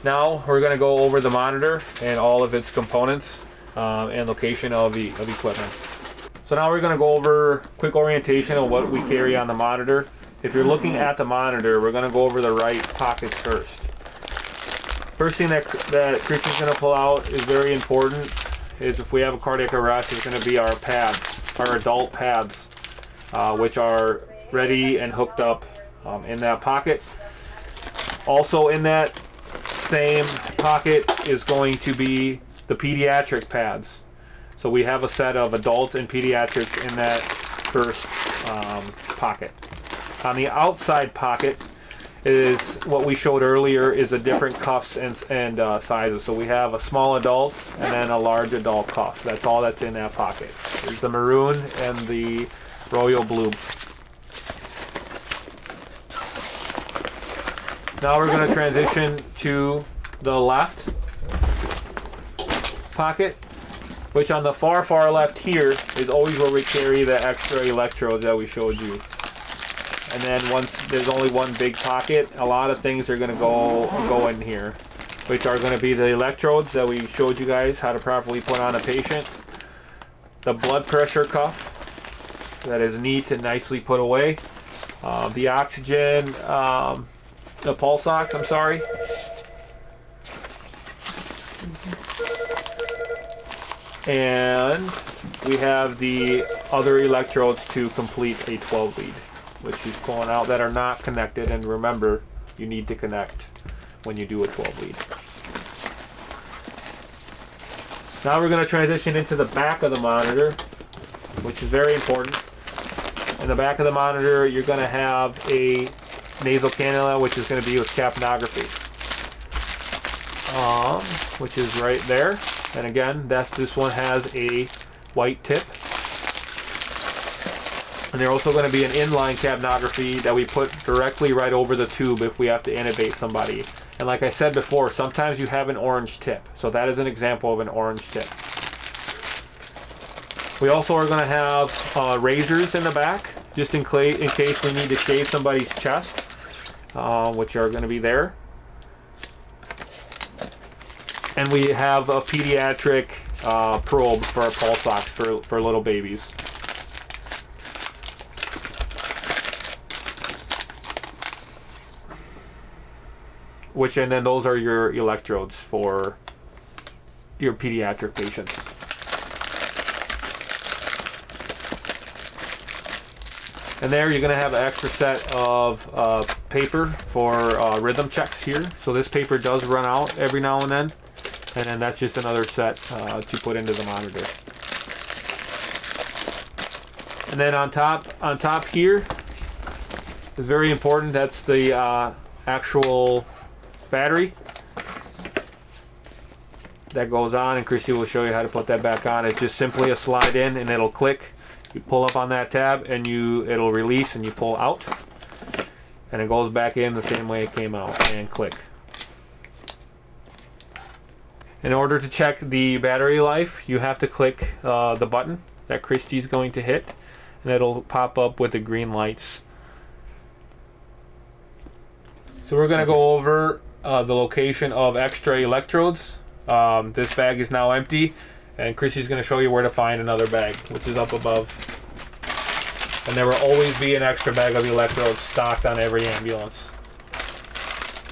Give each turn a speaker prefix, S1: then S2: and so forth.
S1: Now we're going to go over the monitor and all of its components and location of equipment. So now we're going to go over quick orientation of what we carry on the monitor. If you're looking at the monitor, we're going to go over the right pockets first. First thing that Chris is going to pull out is very important, is if we have a cardiac arrest, it's going to be our pads, our adult pads, which are ready and hooked up in that pocket. Also in that same pocket is going to be the pediatric pads. So we have a set of adult and pediatrics in that first pocket. On the outside pocket is what we showed earlier, is the different cuffs and sizes. So we have a small adult and then a large adult cuff. That's all that's in that pocket. There's the maroon and the royal blue. Now we're going to transition to the left pocket, which on the far left here is always where we carry the extra electrodes that we showed you. And then once there's only one big pocket, a lot of things are going to go in here, which are going to be the electrodes that we showed you guys how to properly put on a patient, the blood pressure cuff that is neat and nicely put away, the oxygen, the pulse ox, I'm sorry, and we have the other electrodes to complete a 12 lead, which is pulling out, that are not connected. And remember, you need to connect when you do a 12 lead. Now we're going to transition into the back of the monitor, which is very important. In the back of the monitor, you're going to have a nasal cannula, which is going to be with capnography, which is right there. And again, this one has a white tip. And there's also going to be an inline capnography that we put directly right over the tube if we have to intubate somebody. And like I said before, sometimes you have an orange tip. So that is an example of an orange tip. We also are going to have razors in the back, just in case we need to shave somebody's chest, which are going to be there. And we have a pediatric probe for our pulse ox for little babies. And then those are your electrodes for your pediatric patients. And there you're going to have an extra set of paper for rhythm checks here. So this paper does run out every now and then. And then that's just another set to put into the monitor. And then on top here is very important. That's the actual battery that goes on, and Christy will show you how to put that back on. It's just simply a slide in and it'll click. You pull up on that tab and it'll release and you pull out, and it goes back in the same way it came out, and click. In order to check the battery life, you have to click the button that Christy's going to hit, and it'll pop up with the green lights. So we're going to go over the location of extra electrodes. This bag is now empty, and Christy's going to show you where to find another bag, which is up above. And there will always be an extra bag of electrodes stocked on every ambulance.